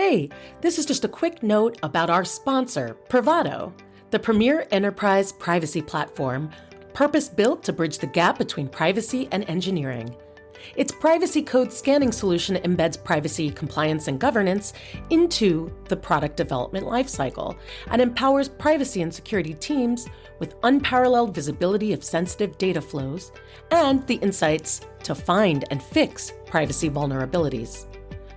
Hey, this is just a quick note about our sponsor, Privado, the premier enterprise privacy platform purpose-built to bridge the gap between privacy and engineering. Its privacy code scanning solution embeds privacy compliance and governance into the product development lifecycle and empowers privacy and security teams with unparalleled visibility of sensitive data flows and the insights to find and fix privacy vulnerabilities.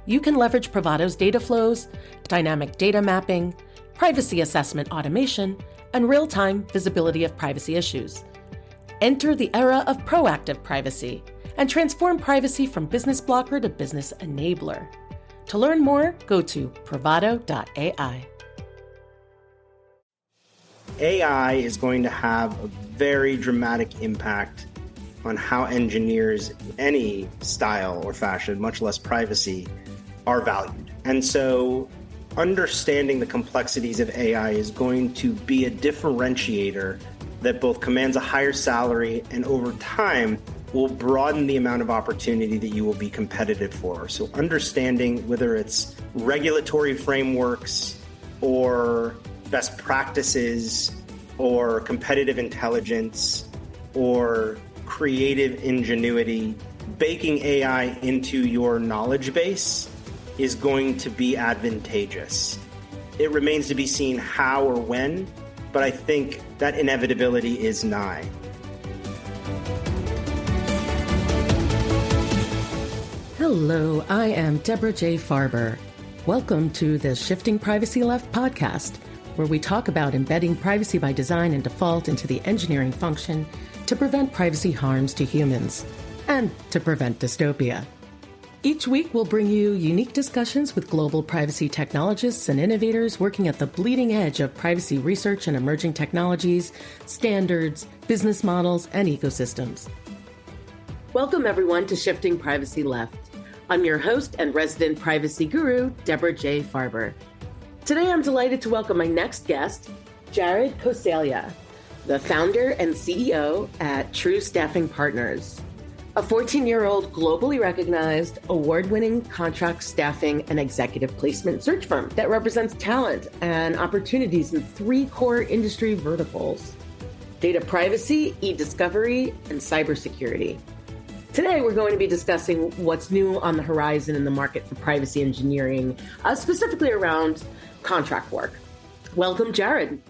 You can leverage Privado's data flows, dynamic data mapping, privacy assessment automation, and real-time visibility of privacy issues. Enter the era of proactive privacy and transform privacy from business blocker to business enabler. To learn more, go to privado.ai. AI is going to have a very dramatic impact on how engineers, any style or fashion, much less privacy, are valued. And so understanding the complexities of AI is going to be a differentiator that both commands a higher salary and over time will broaden the amount of opportunity that you will be competitive for. So understanding whether it's regulatory frameworks or best practices or competitive intelligence or creative ingenuity, baking AI into your knowledge base is going to be advantageous. It remains to be seen how or when, but I think that inevitability is nigh. Hello, I am Deborah J. Farber. Welcome to the Shifting Privacy Left podcast, where we talk about embedding privacy by design and default into the engineering function to prevent privacy harms to humans and to prevent dystopia. Each week, we'll bring you unique discussions with global privacy technologists and innovators working at the bleeding edge of privacy research and emerging technologies, standards, business models, and ecosystems. Welcome, everyone, to Shifting Privacy Left. I'm your host and resident privacy guru, Deborah J. Farber. Today, I'm delighted to welcome my next guest, Jared Kosalia, the founder and CEO at True Staffing Partners, a 14-year-old globally recognized, award-winning contract staffing and executive placement search firm that represents talent and opportunities in 3 core industry verticals: data privacy, e-discovery, and cybersecurity. Today, we're going to be discussing what's new on the horizon in the market for privacy engineering, specifically around contract work. Welcome, Jared.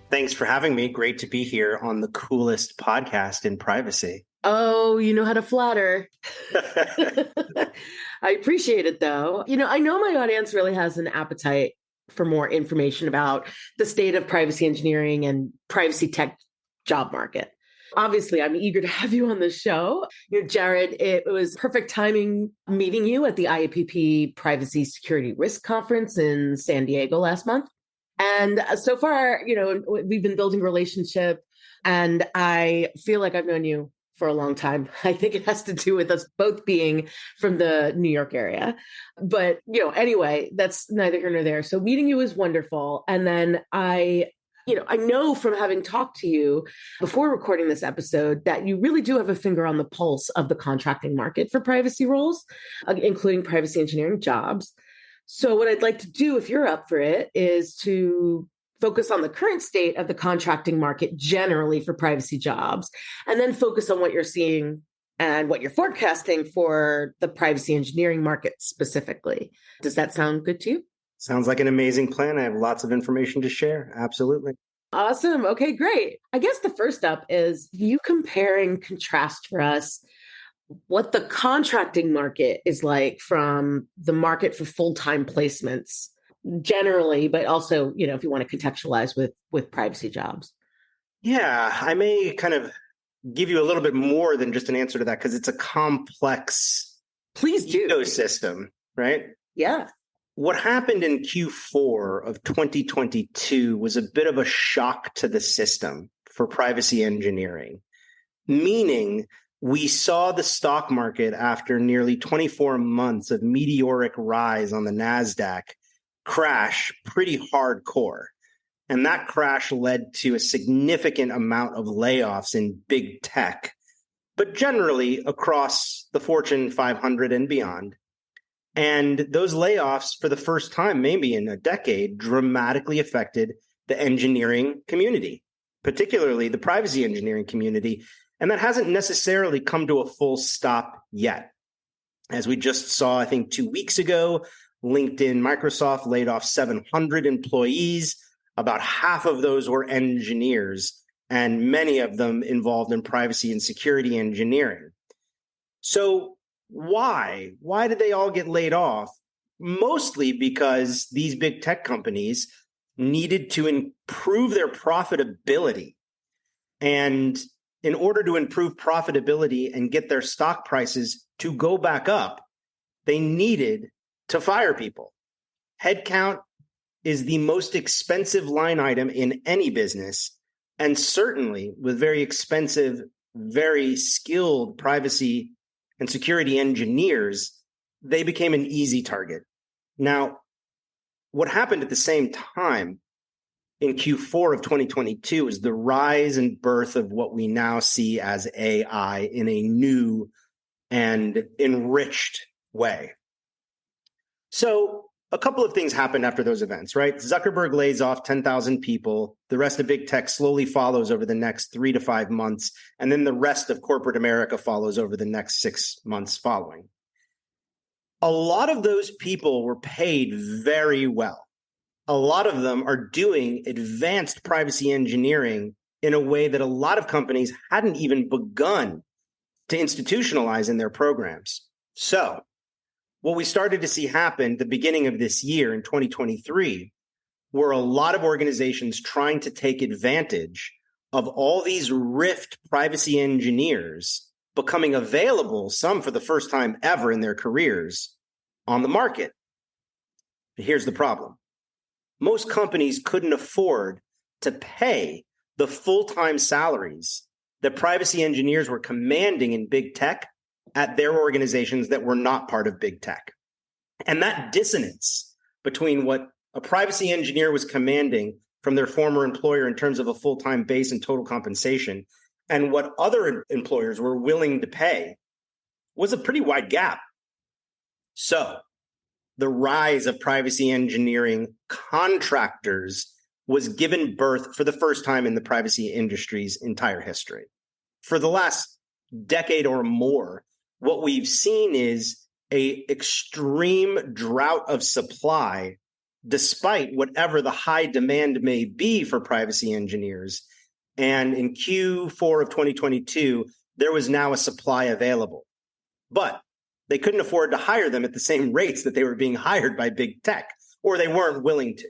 Thanks for having me. Great to be here on the coolest podcast in privacy. Oh, you know how to flatter. I appreciate it, though. I know my audience really has an appetite for more information about the state of privacy engineering and privacy tech job market. Obviously, I'm eager to have you on the show. Jared, it was perfect timing meeting you at the IAPP Privacy Security Risk Conference in San Diego last month. And so far, we've been building a relationship, and I feel like I've known you for a long time. I think it has to do with us both being from the New York area. But, anyway, that's neither here nor there. So meeting you is wonderful. And then I know from having talked to you before recording this episode that you really do have a finger on the pulse of the contracting market for privacy roles, including privacy engineering jobs. So what I'd like to do, if you're up for it, is to focus on the current state of the contracting market generally for privacy jobs, and then focus on what you're seeing and what you're forecasting for the privacy engineering market specifically. Does that sound good to you? Sounds like an amazing plan. I have lots of information to share. Absolutely. Awesome. Okay, great. I guess the first up is you compare and contrast for us what the contracting market is like from the market for full-time placements generally, but also, if you want to contextualize with privacy jobs. Yeah, I may kind of give you a little bit more than just an answer to that because it's a complex ecosystem, right? Yeah. What happened in Q4 of 2022 was a bit of a shock to the system for privacy engineering, meaning we saw the stock market after nearly 24 months of meteoric rise on the NASDAQ crash pretty hardcore. And that crash led to a significant amount of layoffs in big tech, but generally across the Fortune 500 and beyond. And those layoffs, for the first time, maybe in a decade, dramatically affected the engineering community, particularly the privacy engineering community. And that hasn't necessarily come to a full stop yet. As we just saw, I think 2 weeks ago, LinkedIn, Microsoft laid off 700 employees. About half of those were engineers, and many of them involved in privacy and security engineering. So why? Why did they all get laid off? Mostly because these big tech companies needed to improve their profitability. And in order to improve profitability and get their stock prices to go back up, they needed to fire people. Headcount is the most expensive line item in any business, and certainly with very expensive, very skilled privacy and security engineers, they became an easy target. Now, what happened at the same time in Q4 of 2022 is the rise and birth of what we now see as AI in a new and enriched way. So a couple of things happened after those events, right? Zuckerberg lays off 10,000 people. The rest of big tech slowly follows over the next 3 to 5 months. And then the rest of corporate America follows over the next 6 months following. A lot of those people were paid very well. A lot of them are doing advanced privacy engineering in a way that a lot of companies hadn't even begun to institutionalize in their programs. So what we started to see happen at the beginning of this year in 2023 were a lot of organizations trying to take advantage of all these rift privacy engineers becoming available, some for the first time ever in their careers, on the market. But here's the problem. Most companies couldn't afford to pay the full-time salaries that privacy engineers were commanding in big tech at their organizations that were not part of big tech. And that dissonance between what a privacy engineer was commanding from their former employer in terms of a full-time base and total compensation and what other employers were willing to pay was a pretty wide gap. So the rise of privacy engineering contractors was given birth for the first time in the privacy industry's entire history. For the last decade or more, what we've seen is an extreme drought of supply, despite whatever the high demand may be for privacy engineers. And in Q4 of 2022, there was now a supply available. But they couldn't afford to hire them at the same rates that they were being hired by big tech, or they weren't willing to.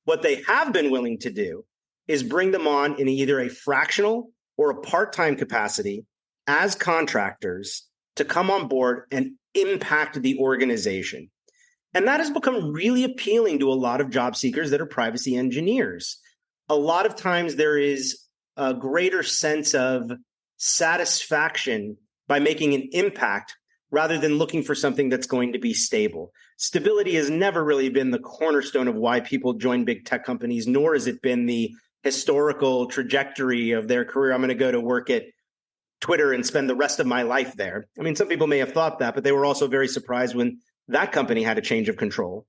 What they have been willing to do is bring them on in either a fractional or a part-time capacity as contractors to come on board and impact the organization. And that has become really appealing to a lot of job seekers that are privacy engineers. A lot of times there is a greater sense of satisfaction by making an impact rather than looking for something that's going to be stable. Stability has never really been the cornerstone of why people join big tech companies, nor has it been the historical trajectory of their career. I'm going to go to work at Twitter and spend the rest of my life there. I mean, some people may have thought that, but they were also very surprised when that company had a change of control.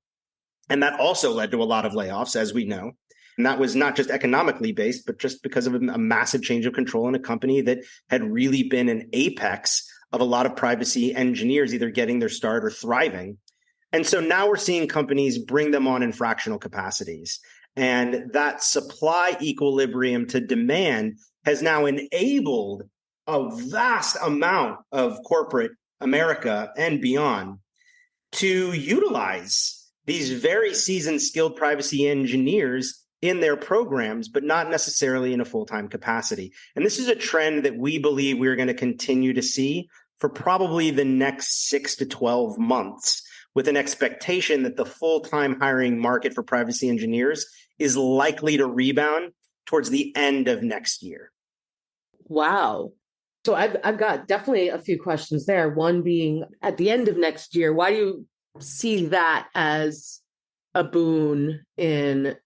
And that also led to a lot of layoffs, as we know. And that was not just economically based, but just because of a massive change of control in a company that had really been an apex of a lot of privacy engineers either getting their start or thriving. And so now we're seeing companies bring them on in fractional capacities. And that supply equilibrium to demand has now enabled a vast amount of corporate America and beyond to utilize these very seasoned, skilled privacy engineers in their programs, but not necessarily in a full-time capacity. And this is a trend that we believe we're going to continue to see for probably the next 6 to 12 months, with an expectation that the full-time hiring market for privacy engineers is likely to rebound towards the end of next year. Wow. So I've got definitely a few questions there. One being, at the end of next year, why do you see that as a boon in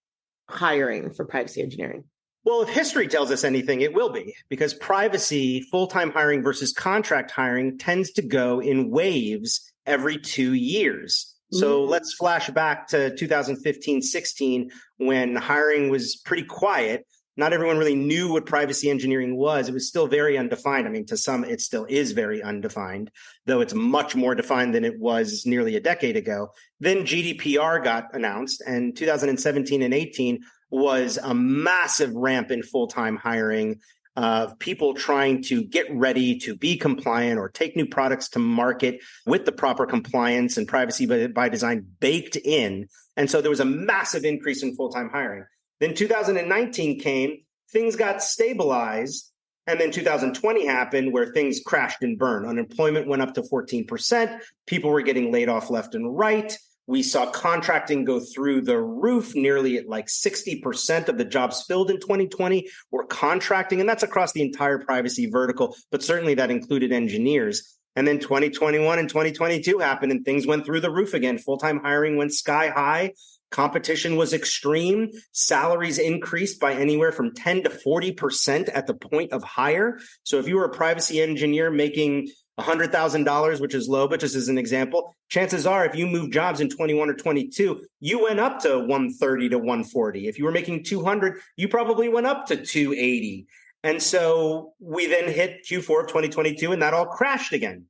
hiring for privacy engineering? Well, if history tells us anything, it will be, because privacy, full-time hiring versus contract hiring tends to go in waves every 2 years. So let's flash back to 2015-16 when hiring was pretty quiet. Not everyone really knew what privacy engineering was. It was still very undefined. I mean, to some, it still is very undefined, though it's much more defined than it was nearly a decade ago. Then GDPR got announced, and 2017 and 18 was a massive ramp in full-time hiring of people trying to get ready to be compliant or take new products to market with the proper compliance and privacy by design baked in. And so there was a massive increase in full-time hiring. Then 2019 came, things got stabilized, and then 2020 happened where things crashed and burned. Unemployment went up to 14%. People were getting laid off left and right. We saw contracting go through the roof, nearly at like 60% of the jobs filled in 2020 were contracting. And that's across the entire privacy vertical, but certainly that included engineers. And then 2021 and 2022 happened and things went through the roof again. Full-time hiring went sky high. Competition was extreme. Salaries increased by anywhere from 10 to 40% at the point of hire. So if you were a privacy engineer making $100,000, which is low, but just as an example, chances are if you moved jobs in 21 or 22, you went up to 130 to 140. If you were making 200, you probably went up to 280. And so we then hit Q4 of 2022 and that all crashed again.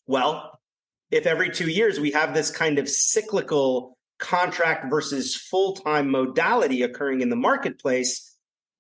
Well, if every 2 years we have this kind of cyclical contract versus full-time modality occurring in the marketplace,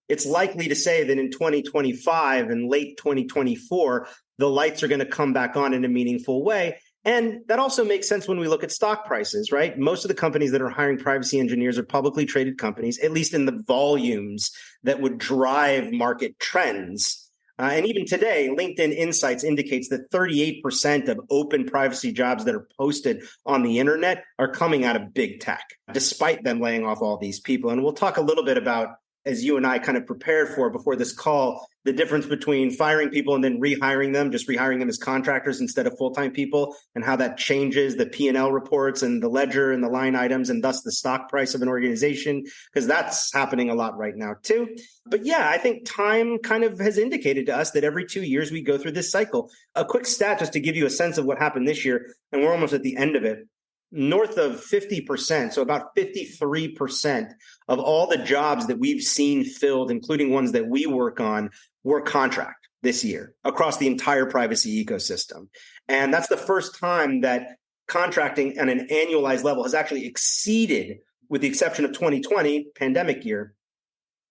it's likely to say that in 2025 and late 2024, the lights are going to come back on in a meaningful way. And that also makes sense when we look at stock prices, right? Most of the companies that are hiring privacy engineers are publicly traded companies, at least in the volumes that would drive market trends. And even today, LinkedIn Insights indicates that 38% of open privacy jobs that are posted on the internet are coming out of big tech, despite them laying off all these people. And we'll talk a little bit about, as you and I kind of prepared for before this call, the difference between firing people and then rehiring them, just rehiring them as contractors instead of full-time people, and how that changes the P&L reports and the ledger and the line items and thus the stock price of an organization, because that's happening a lot right now too. But yeah, I think time kind of has indicated to us that every 2 years we go through this cycle. A quick stat just to give you a sense of what happened this year, and we're almost at the end of it. North of 50%, so about 53% of all the jobs that we've seen filled, including ones that we work on, were contract this year across the entire privacy ecosystem. And that's the first time that contracting at an annualized level has actually exceeded, with the exception of 2020, pandemic year,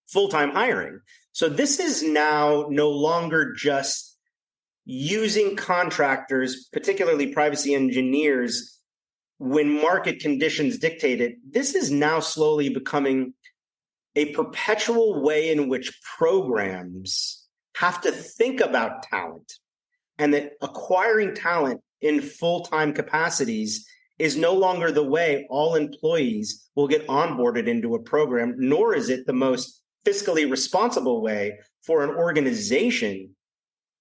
full-time hiring. So this is now no longer just using contractors, particularly privacy engineers, when market conditions dictate it. This is now slowly becoming a perpetual way in which programs have to think about talent, and that acquiring talent in full-time capacities is no longer the way all employees will get onboarded into a program, nor is it the most fiscally responsible way for an organization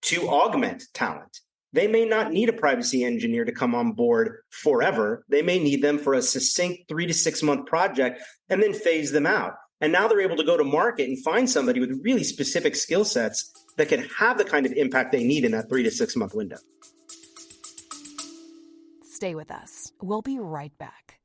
to augment talent. They may not need a privacy engineer to come on board forever. They may need them for a succinct 3 to 6 month project and then phase them out. And now they're able to go to market and find somebody with really specific skill sets that can have the kind of impact they need in that 3 to 6 month window. Stay with us. We'll be right back.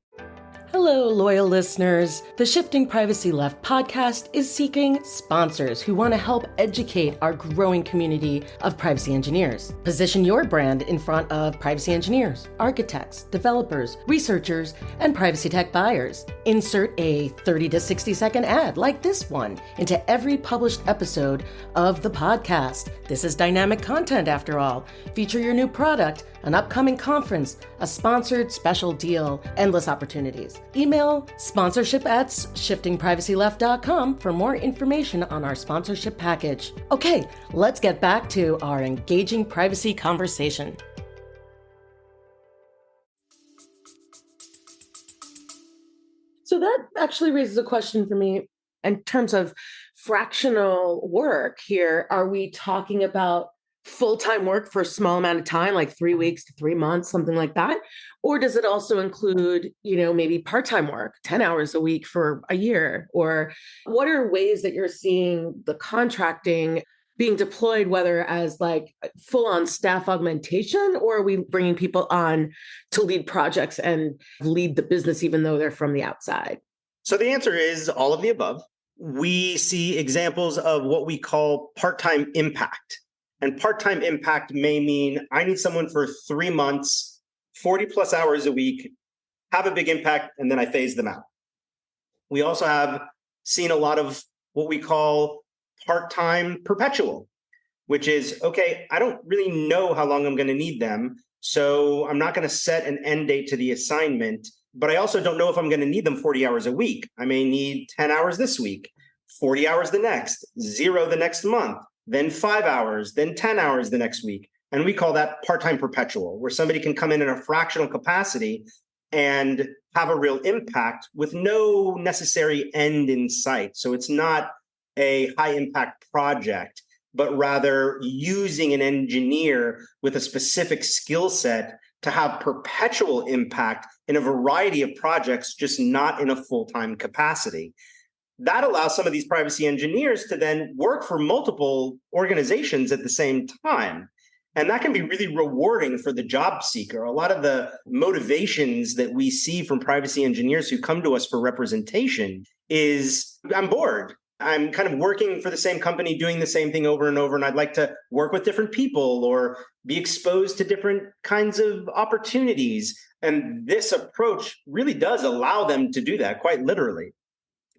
Hello, loyal listeners. The Shifting Privacy Left podcast is seeking sponsors who want to help educate our growing community of privacy engineers. Position your brand in front of privacy engineers, architects, developers, researchers, and privacy tech buyers. Insert a 30 to 60 second ad like this one into every published episode of the podcast. This is dynamic content after all. Feature your new product, an upcoming conference, a sponsored special deal, endless opportunities. Email sponsorship@shiftingprivacyleft.com for more information on our sponsorship package. Okay, let's get back to our engaging privacy conversation. So that actually raises a question for me in terms of fractional work here. Are we talking about full-time work for a small amount of time, like 3 weeks to 3 months, something like that? Or does it also include, maybe part-time work, 10 hours a week for a year? Or what are ways that you're seeing the contracting being deployed, whether as like full on staff augmentation, or are we bringing people on to lead projects and lead the business, even though they're from the outside? So the answer is all of the above. We see examples of what we call part-time impact. And part-time impact may mean I need someone for 3 months, 40 plus hours a week, have a big impact, and then I phase them out. We also have seen a lot of what we call part-time perpetual, which is, okay, I don't really know how long I'm going to need them, so I'm not going to set an end date to the assignment, but I also don't know if I'm going to need them 40 hours a week. I may need 10 hours this week, 40 hours the next, 0 the next month, then 5 hours, then 10 hours the next week. And we call that part-time perpetual, where somebody can come in a fractional capacity and have a real impact with no necessary end in sight. So it's not a high impact project, but rather using an engineer with a specific skill set to have perpetual impact in a variety of projects, just not in a full-time capacity. That allows some of these privacy engineers to then work for multiple organizations at the same time. And that can be really rewarding for the job seeker. A lot of the motivations that we see from privacy engineers who come to us for representation is, I'm bored. I'm kind of working for the same company, doing the same thing over and over, and I'd like to work with different people or be exposed to different kinds of opportunities. And this approach really does allow them to do that, quite literally.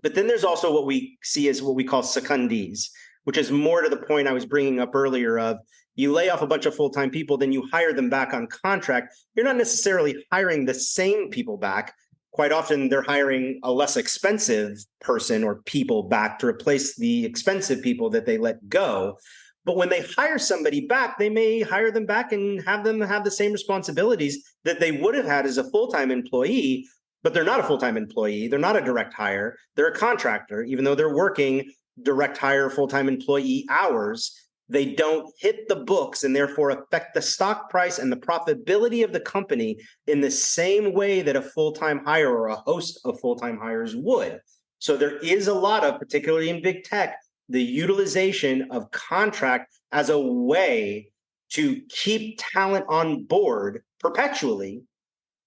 But then there's also what we see as what we call secondees, which is more to the point I was bringing up earlier of you lay off a bunch of full-time people, then you hire them back on contract. You're not necessarily hiring the same people back. Quite often, they're hiring a less expensive person or people back to replace the expensive people that they let go. But when they hire somebody back, they may hire them back and have them have the same responsibilities that they would have had as a full-time employee, but they're not a full-time employee. They're not a direct hire. They're a contractor, even though they're working direct hire full-time employee hours. They don't hit the books and therefore affect the stock price and the profitability of the company in the same way that a full-time hire or a host of full-time hires would. So there is a lot of, particularly in big tech, the utilization of contract as a way to keep talent on board perpetually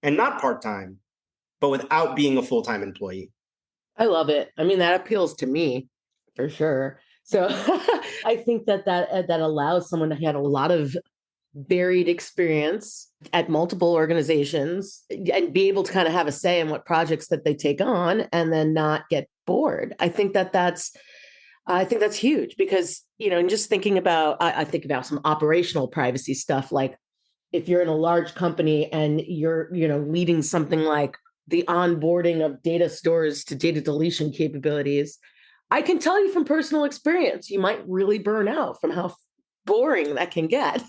and not part-time, but without being a full-time employee. I love it. I mean, that appeals to me for sure. So I think that allows someone to have a lot of varied experience at multiple organizations and be able to kind of have a say in what projects that they take on and then not get bored. I think that's huge because, and just thinking about, I think about some operational privacy stuff, like if you're in a large company and you're, leading something like the onboarding of data stores to data deletion capabilities, I can tell you from personal experience, you might really burn out from how boring that can get.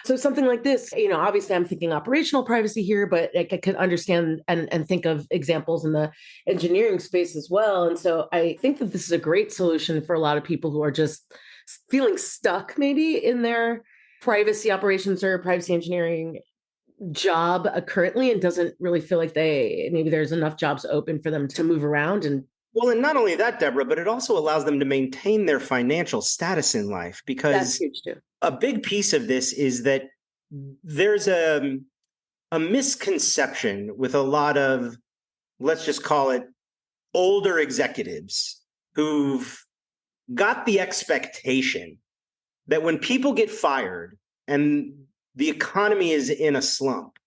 So something like this, obviously I'm thinking operational privacy here, but I could understand and think of examples in the engineering space as well. And so I think that this is a great solution for a lot of people who are just feeling stuck maybe in their privacy operations or privacy engineering job currently and doesn't really feel like maybe there's enough jobs open for them to move around. And well, and not only that, Deborah, but it also allows them to maintain their financial status in life, because that's huge too. A big piece of this is that there's a misconception with a lot of, let's just call it, older executives who've got the expectation that when people get fired and the economy is in a slump,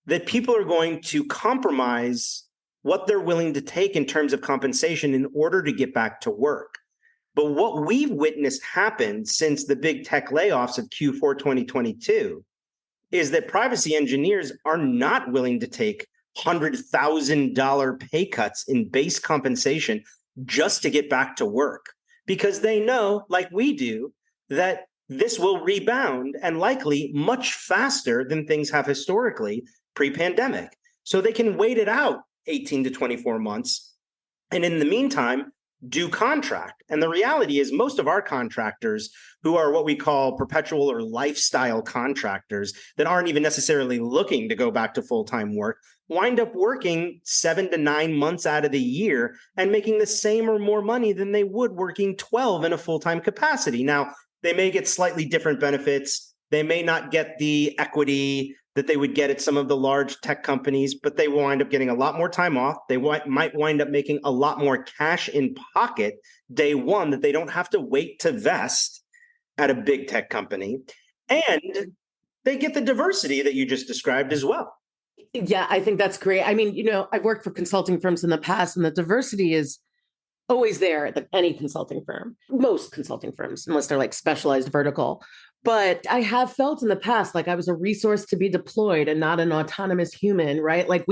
that people are going to compromise what they're willing to take in terms of compensation in order to get back to work. But what we've witnessed happen since the big tech layoffs of Q4 2022 is that privacy engineers are not willing to take $100,000 pay cuts in base compensation just to get back to work, because they know, like we do, that this will rebound and likely much faster than things have historically pre-pandemic. So they can wait it out 18 to 24 months. And in the meantime, do contract. And the reality is most of our contractors who are what we call perpetual or lifestyle contractors that aren't even necessarily looking to go back to full-time work, wind up working 7 to 9 months out of the year and making the same or more money than they would working 12 in a full-time capacity. Now, they may get slightly different benefits. They may not get the equity that they would get at some of the large tech companies, but they will wind up getting a lot more time off. They might wind up making a lot more cash in pocket day one that they don't have to wait to vest at a big tech company. And they get the diversity that you just described as well. Yeah, I think that's great. I mean, I've worked for consulting firms in the past, and the diversity is always there at any consulting firm, most consulting firms, unless they're like specialized vertical. But I have felt in the past like I was a resource to be deployed and not an autonomous human, right? Like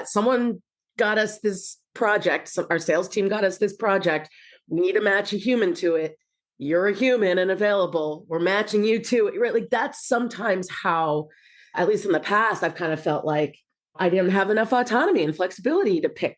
someone got us this project, our sales team got us this project. We need to match a human to it. You're a human and available. We're matching you to it, right? Like that's sometimes how, at least in the past, I've kind of felt like I didn't have enough autonomy and flexibility to pick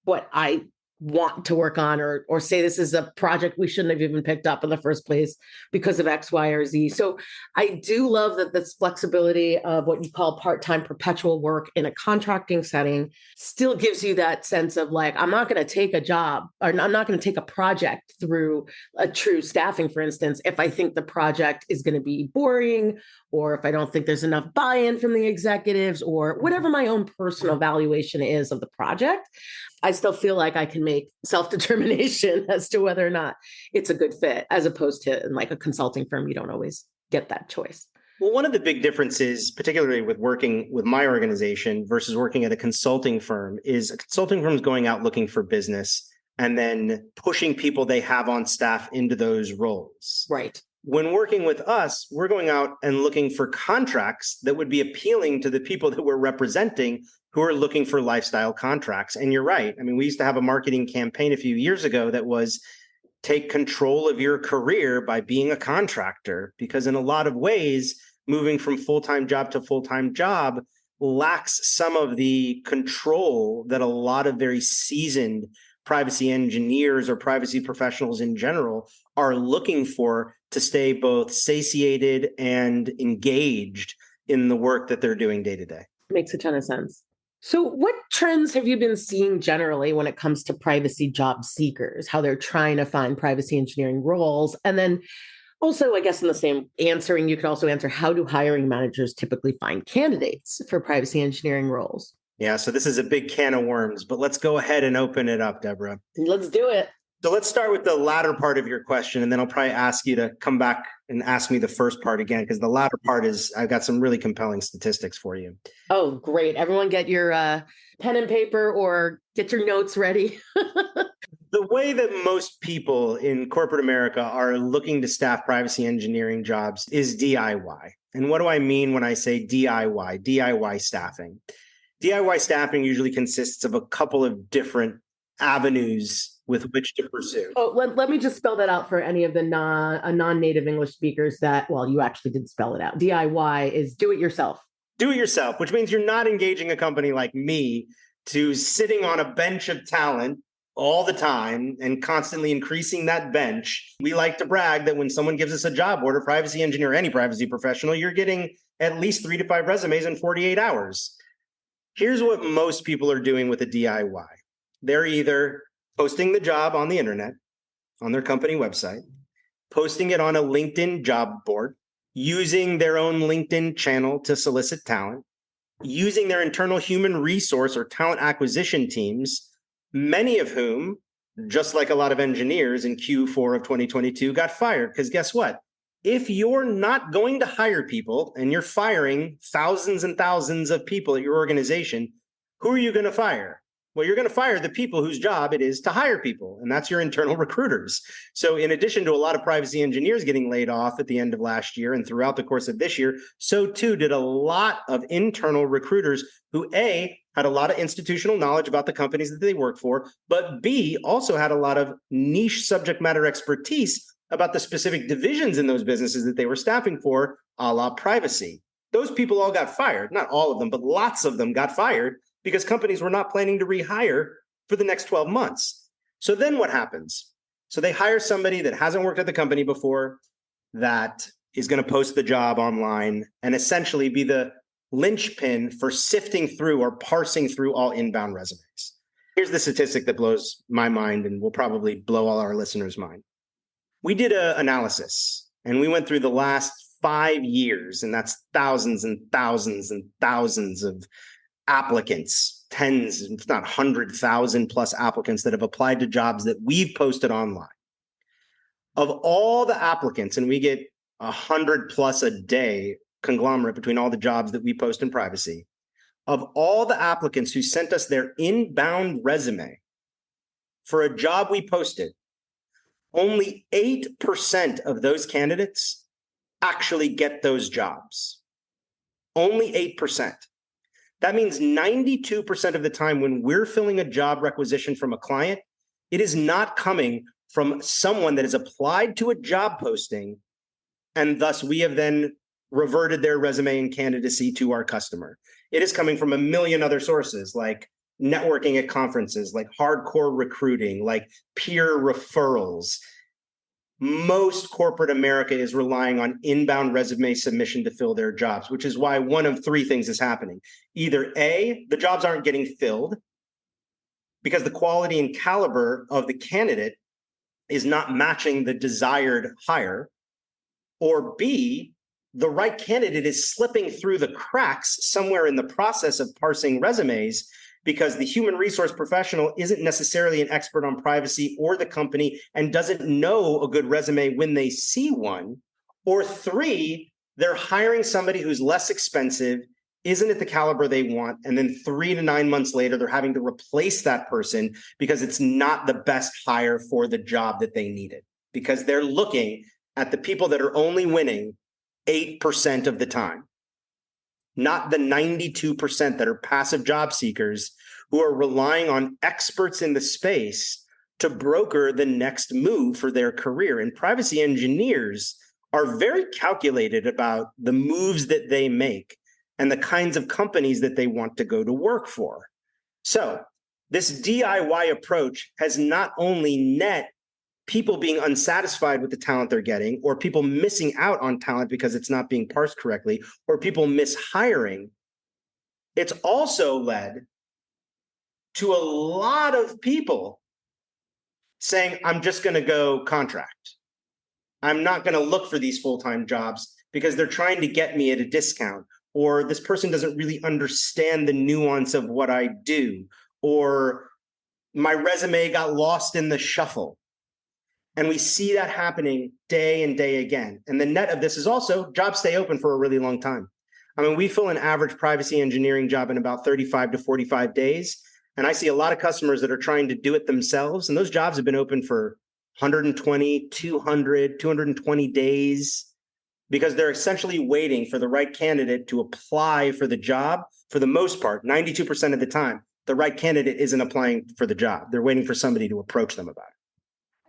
what I want to work on or say this is a project we shouldn't have even picked up in the first place because of X, Y, or Z. So I do love that this flexibility of what you call part-time perpetual work in a contracting setting still gives you that sense of like, I'm not going to take a job or I'm not going to take a project through a true staffing, for instance, if I think the project is going to be boring or if I don't think there's enough buy-in from the executives or whatever my own personal valuation is of the project. I still feel like I can make self-determination as to whether or not it's a good fit, as opposed to in like a consulting firm, you don't always get that choice. Well, one of the big differences, particularly with working with my organization versus working at a consulting firm, is a consulting firm is going out looking for business and then pushing people they have on staff into those roles. Right. When working with us, we're going out and looking for contracts that would be appealing to the people that we're representing who are looking for lifestyle contracts. And you're right. I mean, we used to have a marketing campaign a few years ago that was take control of your career by being a contractor, because in a lot of ways, moving from full-time job to full-time job lacks some of the control that a lot of very seasoned privacy engineers or privacy professionals in general are looking for to stay both satiated and engaged in the work that they're doing day to day. Makes a ton of sense. So what trends have you been seeing generally when it comes to privacy job seekers, how they're trying to find privacy engineering roles? And then also, I guess in the same answering, you could also answer, how do hiring managers typically find candidates for privacy engineering roles? Yeah, so this is a big can of worms, but let's go ahead and open it up, Deborah. Let's do it. So let's start with the latter part of your question, and then I'll probably ask you to come back and ask me the first part again, because the latter part is, I've got some really compelling statistics for you. Oh, great. Everyone get your pen and paper or get your notes ready. The way that most people in corporate America are looking to staff privacy engineering jobs is DIY. And what do I mean when I say DIY? DIY staffing. DIY staffing usually consists of a couple of different avenues with which to pursue. Oh, let me just spell that out for any of the non-native English speakers that, well, you actually did spell it out. DIY is do it yourself. Do it yourself, which means you're not engaging a company like me to sitting on a bench of talent all the time and constantly increasing that bench. We like to brag that when someone gives us a job order, privacy engineer, any privacy professional, you're getting at least 3 to 5 resumes in 48 hours. Here's what most people are doing with a DIY. They're either posting the job on the internet, on their company website, posting it on a LinkedIn job board, using their own LinkedIn channel to solicit talent, using their internal human resource or talent acquisition teams, many of whom, just like a lot of engineers in Q4 of 2022, got fired. Because guess what? If you're not going to hire people and you're firing thousands and thousands of people at your organization, who are you going to fire? Well, you're going to fire the people whose job it is to hire people, and that's your internal recruiters. So in addition to a lot of privacy engineers getting laid off at the end of last year and throughout the course of this year, so too did a lot of internal recruiters who, A, had a lot of institutional knowledge about the companies that they work for, but B, also had a lot of niche subject matter expertise about the specific divisions in those businesses that they were staffing for, a la privacy. Those people all got fired. Not all of them, but lots of them got fired because companies were not planning to rehire for the next 12 months. So then what happens? So they hire somebody that hasn't worked at the company before, that is going to post the job online and essentially be the linchpin for sifting through or parsing through all inbound resumes. Here's the statistic that blows my mind and will probably blow all our listeners' mind. We did an analysis and we went through the last 5 years, and that's thousands and thousands and thousands of applicants, tens, if not 100,000 plus applicants that have applied to jobs that we've posted online. Of all the applicants, and we get 100 plus a day conglomerate between all the jobs that we post in privacy, of all the applicants who sent us their inbound resume for a job we posted, only 8% of those candidates actually get those jobs. Only 8%. That means 92% of the time when we're filling a job requisition from a client, it is not coming from someone that has applied to a job posting, and thus we have then reverted their resume and candidacy to our customer. It is coming from a million other sources, like networking at conferences, like hardcore recruiting, like peer referrals. Most corporate America is relying on inbound resume submission to fill their jobs, which is why one of three things is happening. Either A, the jobs aren't getting filled because the quality and caliber of the candidate is not matching the desired hire, or B, the right candidate is slipping through the cracks somewhere in the process of parsing resumes because the human resource professional isn't necessarily an expert on privacy or the company and doesn't know a good resume when they see one. Or three, they're hiring somebody who's less expensive, isn't at the caliber they want, and then 3 to 9 months later, they're having to replace that person because it's not the best hire for the job that they needed, because they're looking at the people that are only winning 8% of the time, not the 92% that are passive job seekers who are relying on experts in the space to broker the next move for their career. And privacy engineers are very calculated about the moves that they make and the kinds of companies that they want to go to work for. So this DIY approach has not only net people being unsatisfied with the talent they're getting, or people missing out on talent because it's not being parsed correctly, or people mishiring, it's also led to a lot of people saying, I'm just going to go contract. I'm not going to look for these full-time jobs because they're trying to get me at a discount, or this person doesn't really understand the nuance of what I do, or my resume got lost in the shuffle. And we see that happening day and day again. And the net of this is also jobs stay open for a really long time. I mean, we fill an average privacy engineering job in about 35 to 45 days. And I see a lot of customers that are trying to do it themselves. And those jobs have been open for 120, 200, 220 days because they're essentially waiting for the right candidate to apply for the job. For the most part, 92% of the time, the right candidate isn't applying for the job. They're waiting for somebody to approach them about it.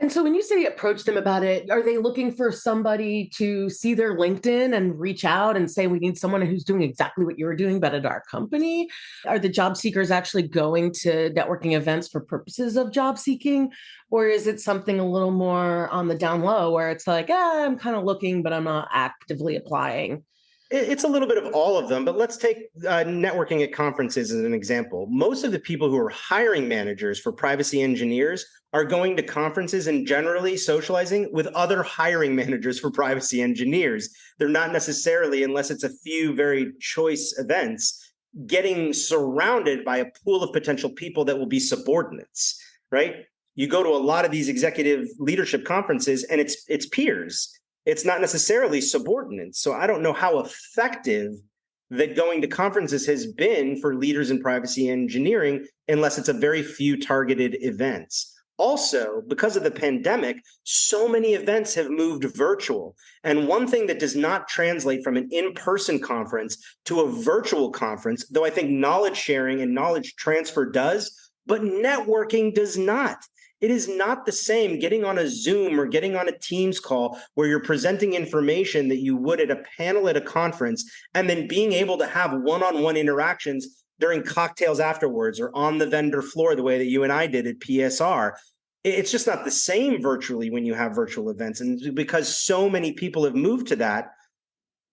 And so when you say approach them about it, are they looking for somebody to see their LinkedIn and reach out and say, we need someone who's doing exactly what you're doing, but at our company? Are the job seekers actually going to networking events for purposes of job seeking? Or is it something a little more on the down low where it's like, I'm kind of looking, but I'm not actively applying? It's a little bit of all of them, but let's take networking at conferences as an example. Most of the people who are hiring managers for privacy engineers are going to conferences and generally socializing with other hiring managers for privacy engineers. They're not necessarily, unless it's a few very choice events, getting surrounded by a pool of potential people that will be subordinates, right? You go to a lot of these executive leadership conferences and it's peers. It's not necessarily subordinates. So I don't know how effective that going to conferences has been for leaders in privacy engineering, unless it's a very few targeted events. Also, because of the pandemic, so many events have moved virtual. And one thing that does not translate from an in-person conference to a virtual conference, though I think knowledge sharing and knowledge transfer does, but networking does not. It is not the same getting on a Zoom or getting on a Teams call where you're presenting information that you would at a panel at a conference, and then being able to have one-on-one interactions during cocktails afterwards or on the vendor floor the way that you and I did at PSR. It's just not the same virtually when you have virtual events. And because so many people have moved to that,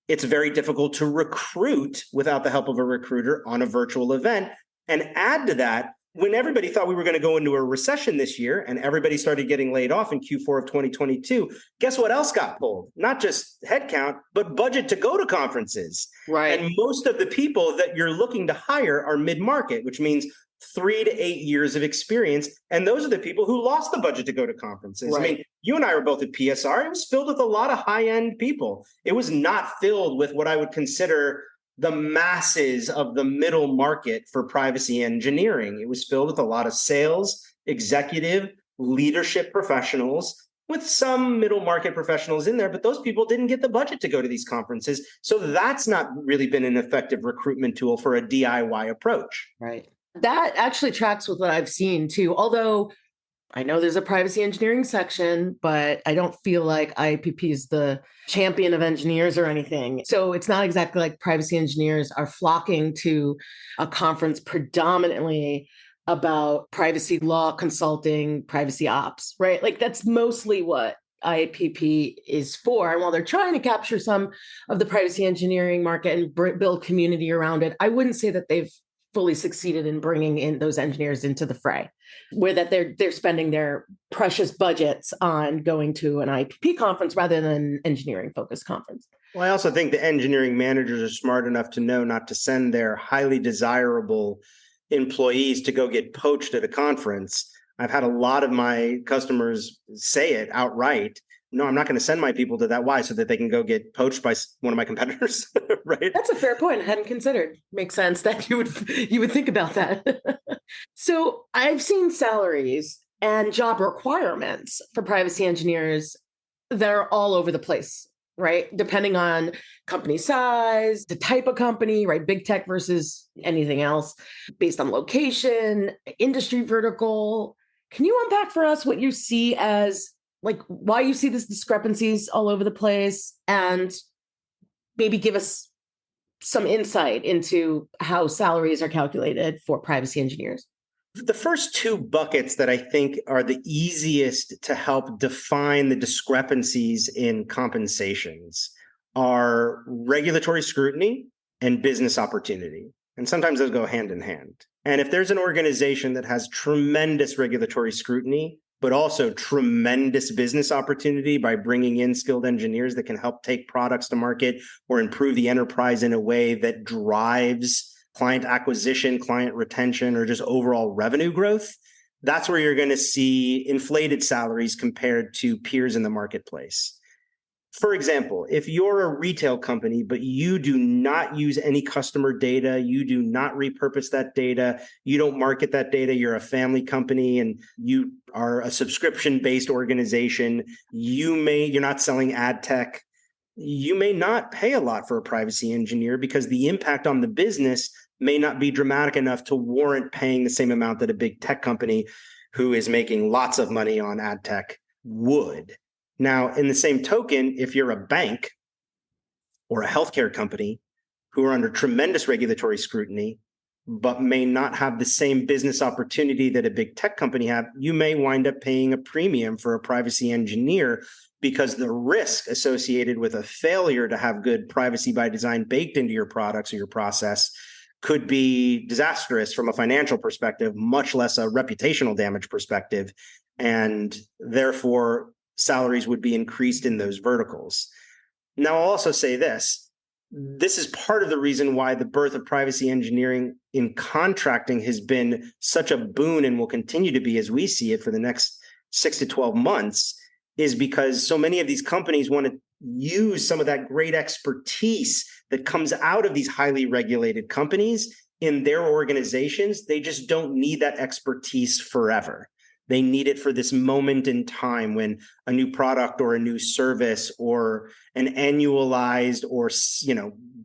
It's very difficult to recruit without the help of a recruiter on a virtual event. And add to that, when everybody thought we were going to go into a recession this year and everybody started getting laid off in Q4 of 2022, guess what else got pulled? Not just headcount, but budget to go to conferences. Right. And most of the people that you're looking to hire are mid-market, which means 3 to 8 years of experience. And those are the people who lost the budget to go to conferences. Right. I mean, you and I were both at PSR. It was filled with a lot of high-end people. It was not filled with what I would consider the masses of the middle market for privacy engineering. It was filled with a lot of sales, executive, leadership professionals, with some middle market professionals in there, but those people didn't get the budget to go to these conferences. So that's not really been an effective recruitment tool for a DIY approach. Right. That actually tracks with what I've seen too. Although I know there's a privacy engineering section, but I don't feel like IAPP is the champion of engineers or anything. So it's not exactly like privacy engineers are flocking to a conference predominantly about privacy law consulting, privacy ops, right? Like that's mostly what IAPP is for. And while they're trying to capture some of the privacy engineering market and build community around it, I wouldn't say that they've fully succeeded in bringing in those engineers into the fray, where that they're spending their precious budgets on going to an IPP conference rather than an engineering focused conference. Well, I also think the engineering managers are smart enough to know not to send their highly desirable employees to go get poached at a conference. I've had a lot of my customers say it outright. No, I'm not going to send my people to that. Why? So that they can go get poached by one of my competitors, right? That's a fair point. I hadn't considered. Makes sense that you would think about that. So I've seen salaries and job requirements for privacy engineers that are all over the place, right? Depending on company size, the type of company, right? Big tech versus anything else, based on location, industry vertical. Can you unpack for us what you see as like why you see these discrepancies all over the place and maybe give us some insight into how salaries are calculated for privacy engineers? The first two buckets that I think are the easiest to help define the discrepancies in compensations are regulatory scrutiny and business opportunity. And sometimes those go hand in hand. And if there's an organization that has tremendous regulatory scrutiny, but also tremendous business opportunity by bringing in skilled engineers that can help take products to market or improve the enterprise in a way that drives client acquisition, client retention, or just overall revenue growth, that's where you're going to see inflated salaries compared to peers in the marketplace. For example, if you're a retail company, but you do not use any customer data, you do not repurpose that data, you don't market that data, you're a family company and you are a subscription-based organization, you're not selling ad tech, you may not pay a lot for a privacy engineer because the impact on the business may not be dramatic enough to warrant paying the same amount that a big tech company who is making lots of money on ad tech would. Now, in the same token, if you're a bank or a healthcare company who are under tremendous regulatory scrutiny, but may not have the same business opportunity that a big tech company have, you may wind up paying a premium for a privacy engineer because the risk associated with a failure to have good privacy by design baked into your products or your process could be disastrous from a financial perspective, much less a reputational damage perspective. And therefore, salaries would be increased in those verticals. Now, I'll also say this. This is part of the reason why the birth of privacy engineering in contracting has been such a boon and will continue to be as we see it for the next 6 to 12 months, is because so many of these companies want to use some of that great expertise that comes out of these highly regulated companies in their organizations. They just don't need that expertise forever. They need it for this moment in time when a new product or a new service or an annualized or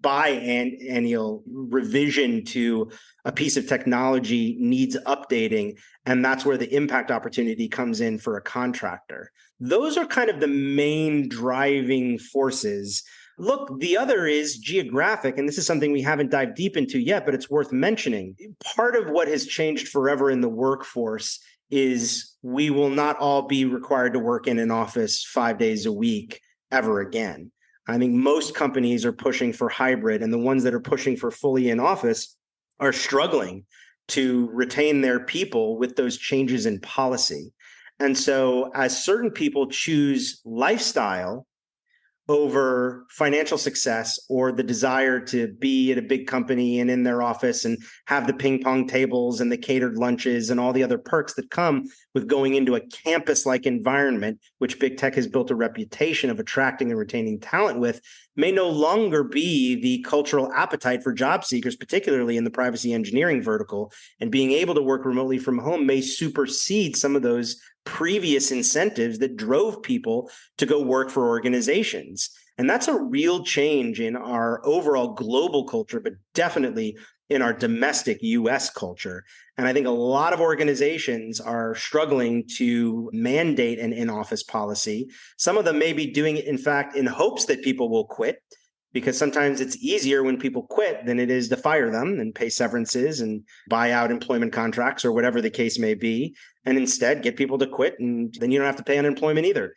biannual revision to a piece of technology needs updating. And that's where the impact opportunity comes in for a contractor. Those are kind of the main driving forces. Look, the other is geographic, and this is something we haven't dived deep into yet, but it's worth mentioning. Part of what has changed forever in the workforce is we will not all be required to work in an office 5 days a week ever again. I think most companies are pushing for hybrid, and the ones that are pushing for fully in office are struggling to retain their people with those changes in policy. And so as certain people choose lifestyle over financial success or the desire to be at a big company and in their office and have the ping pong tables and the catered lunches and all the other perks that come with going into a campus-like environment, which big tech has built a reputation of attracting and retaining talent with, may no longer be the cultural appetite for job seekers, particularly in the privacy engineering vertical. And being able to work remotely from home may supersede some of those previous incentives that drove people to go work for organizations. And that's a real change in our overall global culture, but definitely in our domestic US culture. And I think a lot of organizations are struggling to mandate an in-office policy. Some of them may be doing it, in fact, in hopes that people will quit, because sometimes it's easier when people quit than it is to fire them and pay severances and buy out employment contracts or whatever the case may be, and instead get people to quit, and then you don't have to pay unemployment either.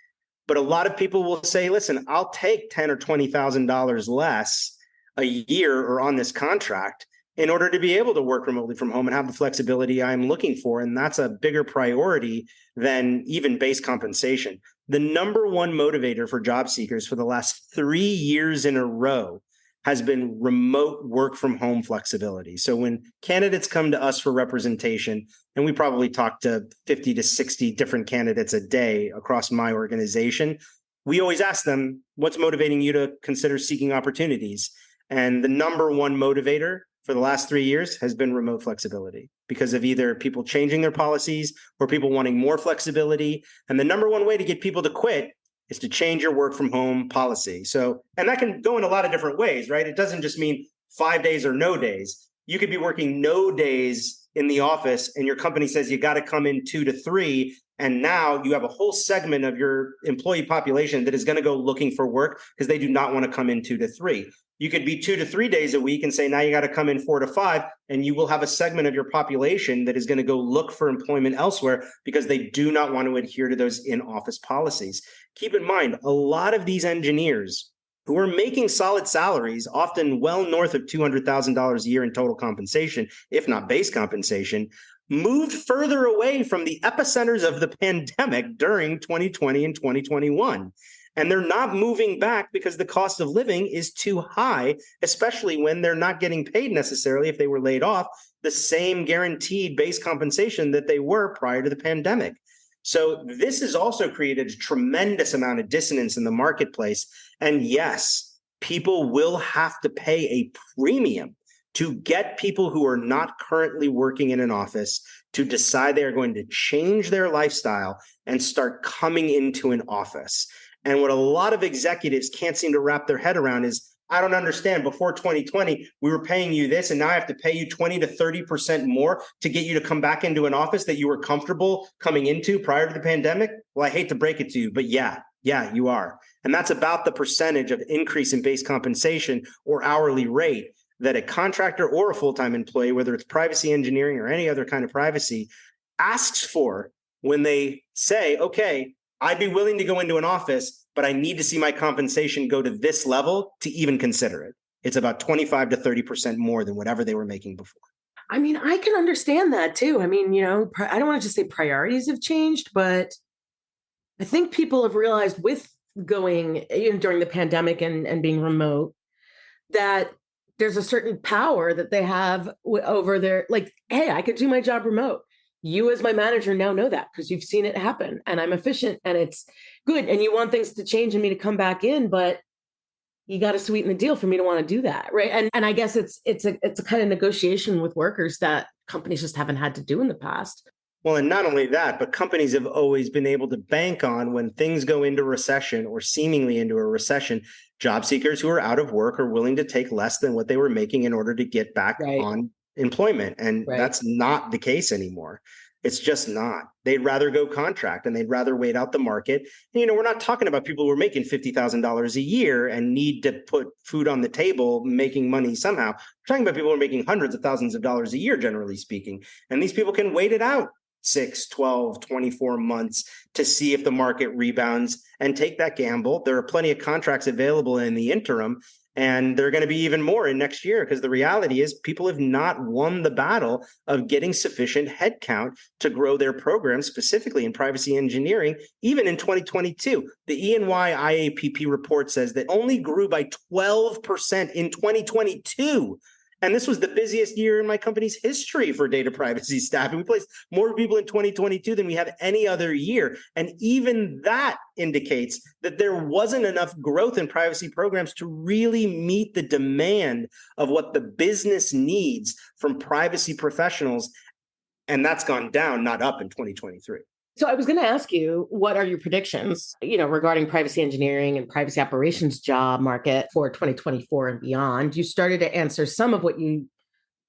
But a lot of people will say, listen, I'll take $10,000 or $20,000 less a year or on this contract in order to be able to work remotely from home and have the flexibility I'm looking for. And that's a bigger priority than even base compensation. The number one motivator for job seekers for the last 3 years in a row has been remote work from home flexibility. So when candidates come to us for representation, and we probably talk to 50 to 60 different candidates a day across my organization, we always ask them, what's motivating you to consider seeking opportunities? And the number one motivator for the last 3 years has been remote flexibility, because of either people changing their policies or people wanting more flexibility. And the number one way to get people to quit is to change your work from home policy. So, and that can go in a lot of different ways, right? It doesn't just mean 5 days or no days. You could be working no days in the office and your company says you got to come in 2 to 3. And now you have a whole segment of your employee population that is going to go looking for work because they do not want to come in 2 to 3. You could be 2 to 3 days a week and say, now you got to come in 4 to 5, and you will have a segment of your population that is going to go look for employment elsewhere because they do not want to adhere to those in-office policies. Keep in mind, a lot of these engineers who are making solid salaries, often well north of $200,000 a year in total compensation, if not base compensation, moved further away from the epicenters of the pandemic during 2020 and 2021. And they're not moving back because the cost of living is too high, especially when they're not getting paid necessarily, if they were laid off, the same guaranteed base compensation that they were prior to the pandemic. So this has also created a tremendous amount of dissonance in the marketplace. And yes, people will have to pay a premium to get people who are not currently working in an office to decide they are going to change their lifestyle and start coming into an office. And what a lot of executives can't seem to wrap their head around is, I don't understand. Before 2020, we were paying you this, and now I have to pay you 20 to 30% more to get you to come back into an office that you were comfortable coming into prior to the pandemic? Well, I hate to break it to you, but yeah, you are. And that's about the percentage of increase in base compensation or hourly rate that a contractor or a full-time employee, whether it's privacy engineering or any other kind of privacy, asks for when they say, okay, I'd be willing to go into an office, but I need to see my compensation go to this level to even consider it. It's about 25 to 30% more than whatever they were making before. I mean, I can understand that too. I mean, I don't want to just say priorities have changed, but I think people have realized with going during the pandemic and being remote, that there's a certain power that they have over their, like, hey, I could do my job remote. You as my manager now know that because you've seen it happen, and I'm efficient and it's good. And you want things to change and me to come back in, but you got to sweeten the deal for me to want to do that. Right. And I guess it's a kind of negotiation with workers that companies just haven't had to do in the past. Well, and not only that, but companies have always been able to bank on when things go into recession or seemingly into a recession, job seekers who are out of work are willing to take less than what they were making in order to get back on employment. And that's not the case anymore. It's just not. They'd rather go contract and they'd rather wait out the market. And, we're not talking about people who are making $50,000 a year and need to put food on the table, making money somehow. We're talking about people who are making hundreds of thousands of dollars a year, generally speaking. And these people can wait it out 6, 12, 24 months to see if the market rebounds and take that gamble. There are plenty of contracts available in the interim, and there are going to be even more in next year because the reality is people have not won the battle of getting sufficient headcount to grow their programs, specifically in privacy engineering, even in 2022. The E&Y IAPP report says that only grew by 12% in 2022. And this was the busiest year in my company's history for data privacy staffing. We placed more people in 2022 than we have any other year. And even that indicates that there wasn't enough growth in privacy programs to really meet the demand of what the business needs from privacy professionals. And that's gone down, not up in 2023. So I was going to ask you, what are your predictions, regarding privacy engineering and privacy operations job market for 2024 and beyond? You started to answer some of what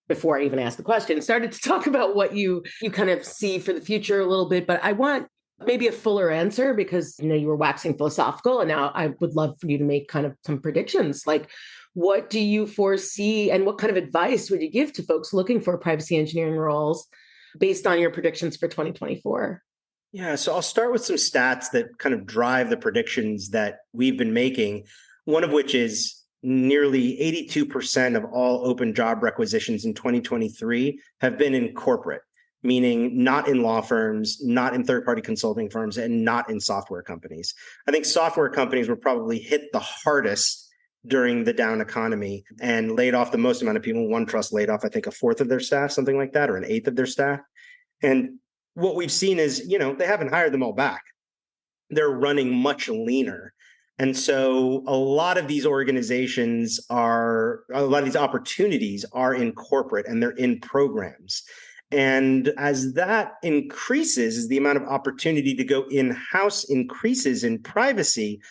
before I even asked the question, started to talk about what you kind of see for the future a little bit, but I want maybe a fuller answer because, you were waxing philosophical, and now I would love for you to make kind of some predictions. Like, what do you foresee and what kind of advice would you give to folks looking for privacy engineering roles based on your predictions for 2024? Yeah, so I'll start with some stats that kind of drive the predictions that we've been making, one of which is nearly 82% of all open job requisitions in 2023 have been in corporate, meaning not in law firms, not in third-party consulting firms, and not in software companies. I think software companies were probably hit the hardest during the down economy and laid off the most amount of people. OneTrust laid off, I think, a fourth of their staff, something like that, or an eighth of their staff. And what we've seen is, they haven't hired them all back. They're running much leaner. And so a lot of these opportunities are in corporate and they're in programs. And as that increases, as the amount of opportunity to go in-house increases in privacy,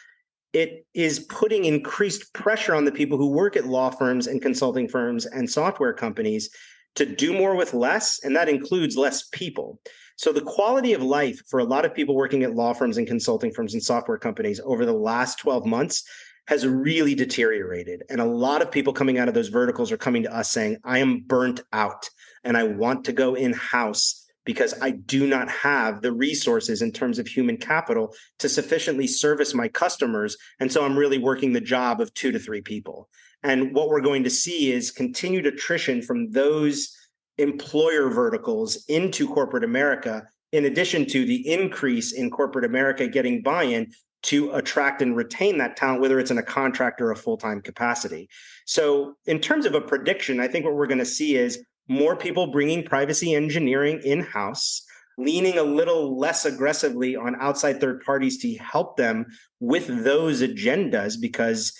it is putting increased pressure on the people who work at law firms and consulting firms and software companies to do more with less, and that includes less people. So the quality of life for a lot of people working at law firms and consulting firms and software companies over the last 12 months has really deteriorated. And a lot of people coming out of those verticals are coming to us saying, I am burnt out and I want to go in-house because I do not have the resources in terms of human capital to sufficiently service my customers. And so I'm really working the job of 2 to 3 people. And what we're going to see is continued attrition from those employer verticals into corporate America, in addition to the increase in corporate America getting buy-in to attract and retain that talent, whether it's in a contract or a full-time capacity. So in terms of a prediction, I think what we're going to see is more people bringing privacy engineering in-house, leaning a little less aggressively on outside third parties to help them with those agendas because,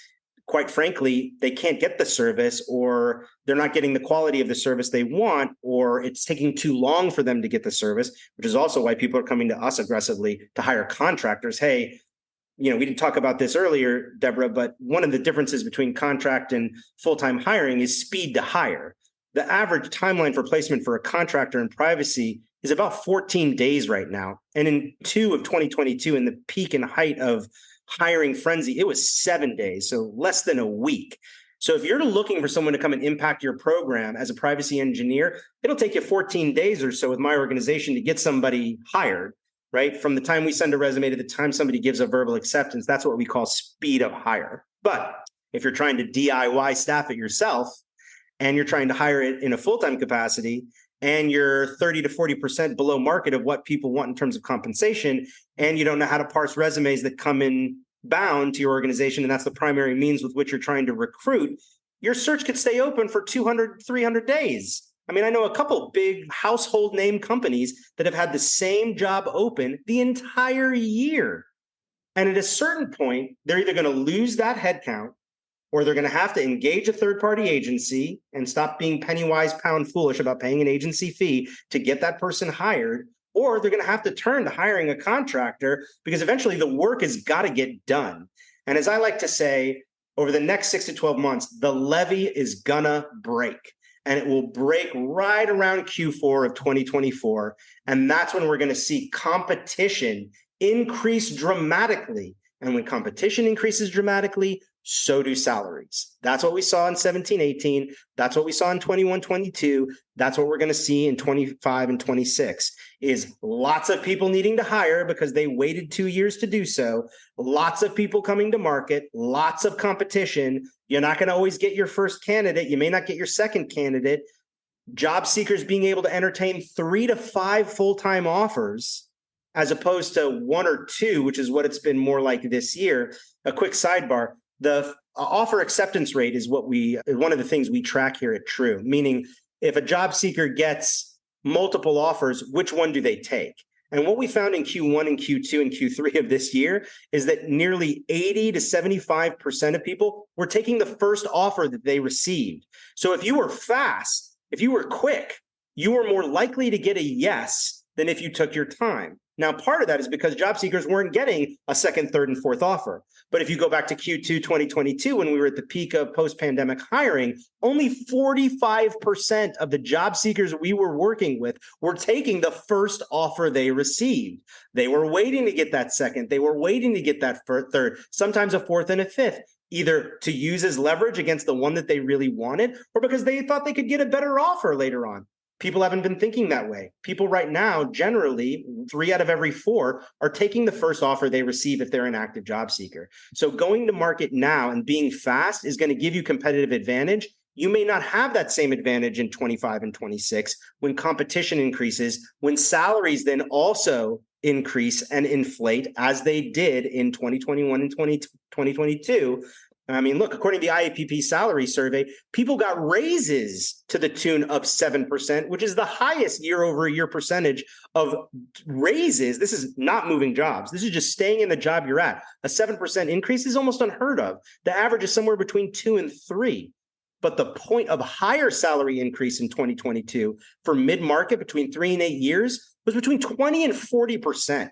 quite frankly, they can't get the service or they're not getting the quality of the service they want, or it's taking too long for them to get the service, which is also why people are coming to us aggressively to hire contractors. Hey, we didn't talk about this earlier, Deborah, but one of the differences between contract and full-time hiring is speed to hire. The average timeline for placement for a contractor in privacy is about 14 days right now. And in Q2 of 2022, in the peak and height of hiring frenzy, it was 7 days, so less than a week. So if you're looking for someone to come and impact your program as a privacy engineer, it'll take you 14 days or so with my organization to get somebody hired, right? From the time we send a resume to the time somebody gives a verbal acceptance, that's what we call speed of hire. But if you're trying to DIY staff it yourself and you're trying to hire it in a full-time capacity, and you're 30 to 40% below market of what people want in terms of compensation, and you don't know how to parse resumes that come in bound to your organization, and that's the primary means with which you're trying to recruit, your search could stay open for 200, 300 days. I mean, I know a couple big household name companies that have had the same job open the entire year. And at a certain point, they're either going to lose that headcount, or they're going to have to engage a third-party agency and stop being penny-wise, pound-foolish about paying an agency fee to get that person hired, or they're going to have to turn to hiring a contractor because eventually the work has got to get done. And as I like to say, over the next 6 to 12 months, the levee is going to break. And it will break right around Q4 of 2024. And that's when we're going to see competition increase dramatically. And when competition increases dramatically, so do salaries. That's what we saw in 17-18. That's what we saw in 21-22. That's what we're going to see in 25 and 26. is lots of people needing to hire because they waited 2 years to do so, lots of people coming to market, lots of competition. You're not going to always get your first candidate. You may not get your second candidate. Job seekers being able to entertain 3 to 5 full-time offers as opposed to 1 or 2, which is what it's been more like this year. A quick sidebar, the offer acceptance rate is one of the things we track here at True, meaning if a job seeker gets multiple offers, which one do they take? And what we found in Q1 and Q2 and Q3 of this year is that nearly 80 to 75% of people were taking the first offer that they received. So if you were fast, if you were quick, you were more likely to get a yes than if you took your time. Now, part of that is because job seekers weren't getting a second, third, and fourth offer. But if you go back to Q2 2022, when we were at the peak of post-pandemic hiring, only 45% of the job seekers we were working with were taking the first offer they received. They were waiting to get that second. They were waiting to get that third, sometimes a fourth and a fifth, either to use as leverage against the one that they really wanted or because they thought they could get a better offer later on. People haven't been thinking that way. People right now, generally, 3 out of every 4 are taking the first offer they receive if they're an active job seeker. So going to market now and being fast is going to give you competitive advantage. You may not have that same advantage in 25 and 26 when competition increases, when salaries then also increase and inflate as they did in 2021 and 2022. I mean, look, according to the IAPP salary survey, people got raises to the tune of 7%, which is the highest year over year percentage of raises. This is not moving jobs. This is just staying in the job you're at. A 7% increase is almost unheard of. The average is somewhere between 2 and 3. But the point of higher salary increase in 2022 for mid-market between 3 and 8 years was between 20 and 40%.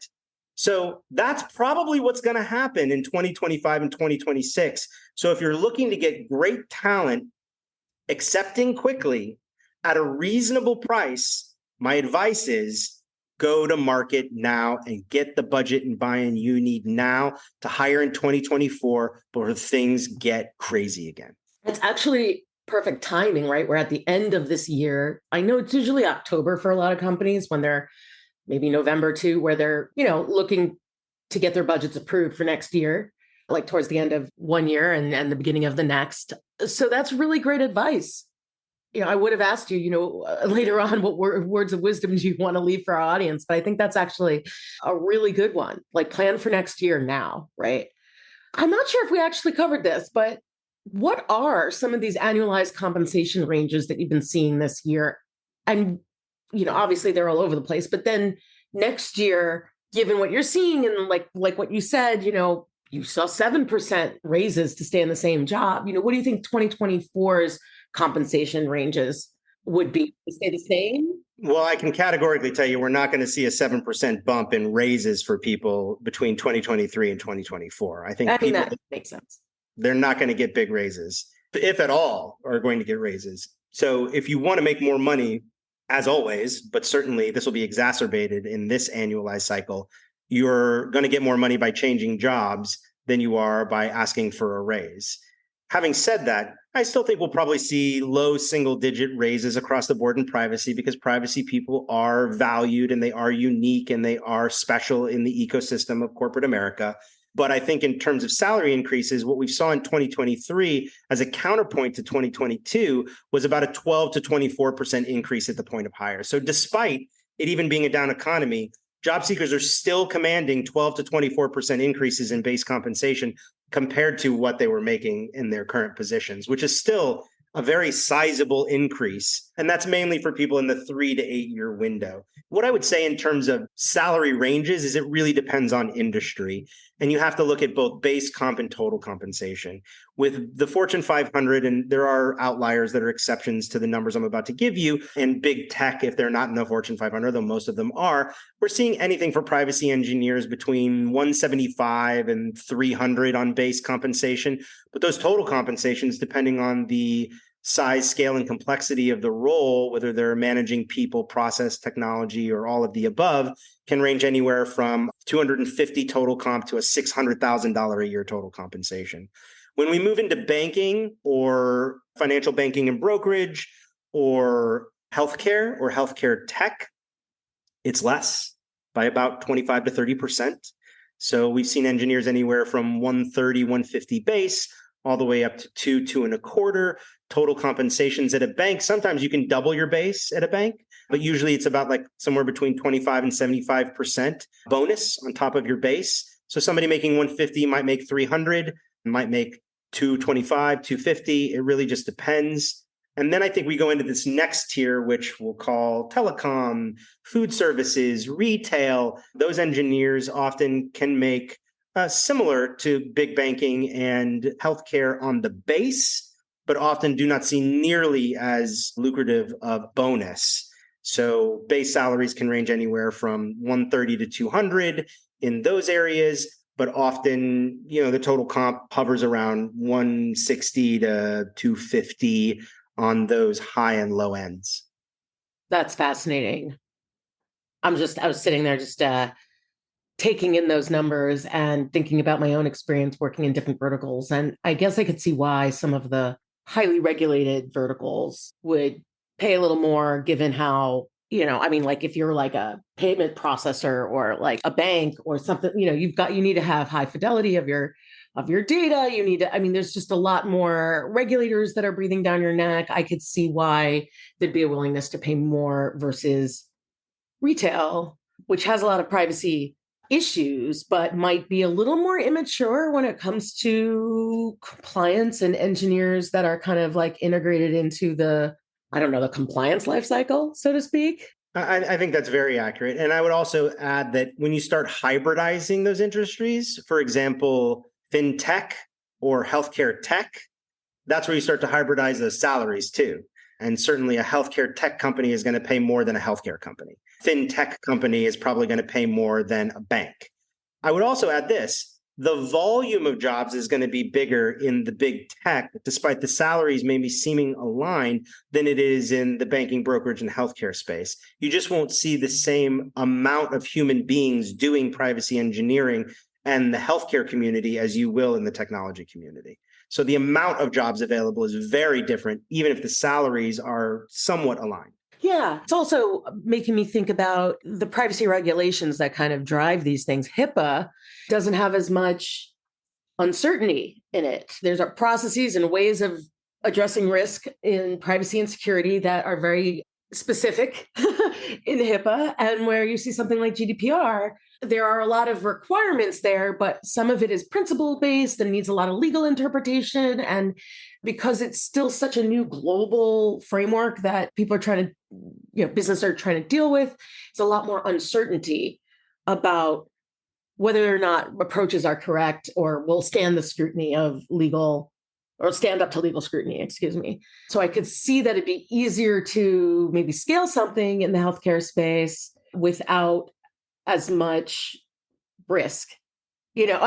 So that's probably what's going to happen in 2025 and 2026. So if you're looking to get great talent, accepting quickly at a reasonable price, my advice is go to market now and get the budget and buy-in you need now to hire in 2024 before things get crazy again. It's actually perfect timing, right? We're at the end of this year. I know it's usually October for a lot of companies when they're maybe November too, where they're, looking to get their budgets approved for next year, like towards the end of one year and the beginning of the next. So that's really great advice. I would have asked you, later on, what words of wisdom do you want to leave for our audience? But I think that's actually a really good one. Like plan for next year now, right? I'm not sure if we actually covered this, but what are some of these annualized compensation ranges that you've been seeing this year? And obviously they're all over the place, but then next year, given what you're seeing and like what you said, you saw 7% raises to stay in the same job. What do you think 2024's compensation ranges would be? To stay the same? Well, I can categorically tell you we're not going to see a 7% bump in raises for people between 2023 and 2024. I think that makes sense. They're not going to get big raises, if at all, are going to get raises. So if you want to make more money, as always, but certainly this will be exacerbated in this annualized cycle, you're going to get more money by changing jobs than you are by asking for a raise. Having said that, I still think we'll probably see low single-digit raises across the board in privacy because privacy people are valued and they are unique and they are special in the ecosystem of corporate America. But I think in terms of salary increases, what we saw in 2023 as a counterpoint to 2022 was about a 12 to 24% increase at the point of hire. So despite it even being a down economy, job seekers are still commanding 12 to 24% increases in base compensation compared to what they were making in their current positions, which is still a very sizable increase. And that's mainly for people in the 3 to 8 year window. What I would say in terms of salary ranges is it really depends on industry. And you have to look at both base comp and total compensation. With the Fortune 500, and there are outliers that are exceptions to the numbers I'm about to give you, and big tech, if they're not in the Fortune 500, though most of them are, we're seeing anything for privacy engineers between 175 and 300 on base compensation. But those total compensations, depending on the size, scale, and complexity of the role, whether they're managing people, process, technology, or all of the above, can range anywhere from 250 total comp to a $600,000 a year total compensation. When we move into banking or financial banking and brokerage or healthcare tech, It's less by about 25 to 30%. So we've seen engineers anywhere from 130, 150 base, all the way up to 2.25 total compensations at a bank. Sometimes you can double your base at a bank, but usually it's about like somewhere between 25 and 75% bonus on top of your base. So somebody making 150 might make 300, might make 225, 250. It really just depends. And then I think we go into this next tier, which we'll call telecom, food services, retail. Those engineers often can make similar to big banking and healthcare on the base, but often do not see nearly as lucrative of bonus. So base salaries can range anywhere from 130 to 200 in those areas, but often, the total comp hovers around 160 to 250 on those high and low ends. That's fascinating. I was sitting there just taking in those numbers and thinking about my own experience working in different verticals. And I guess I could see why some of the highly regulated verticals would pay a little more given how, like if you're like a payment processor or like a bank or something, you need to have high fidelity of your data. There's just a lot more regulators that are breathing down your neck. I could see why there'd be a willingness to pay more versus retail, which has a lot of privacy issues, but might be a little more immature when it comes to compliance and engineers that are kind of like integrated into the compliance life cycle, so to speak. I think that's very accurate. And I would also add that when you start hybridizing those industries, for example, fintech or healthcare tech, that's where you start to hybridize those salaries too. And certainly a healthcare tech company is going to pay more than a healthcare company. Fintech company is probably going to pay more than a bank. I would also add this. The volume of jobs is going to be bigger in the big tech, despite the salaries maybe seeming aligned, than it is in the banking, brokerage, and healthcare space. You just won't see the same amount of human beings doing privacy engineering and the healthcare community as you will in the technology community. So the amount of jobs available is very different, even if the salaries are somewhat aligned. Yeah, it's also making me think about the privacy regulations that kind of drive these things. HIPAA doesn't have as much uncertainty in it. There's processes and ways of addressing risk in privacy and security that are very specific in HIPAA. And where you see something like GDPR, there are a lot of requirements there, but some of it is principle-based and needs a lot of legal interpretation. And because it's still such a new global framework that people are trying to, business are trying to deal with, it's a lot more uncertainty about whether or not approaches are correct or will stand the scrutiny of legal or stand up to legal scrutiny, excuse me. So I could see that it'd be easier to maybe scale something in the healthcare space without as much risk. You can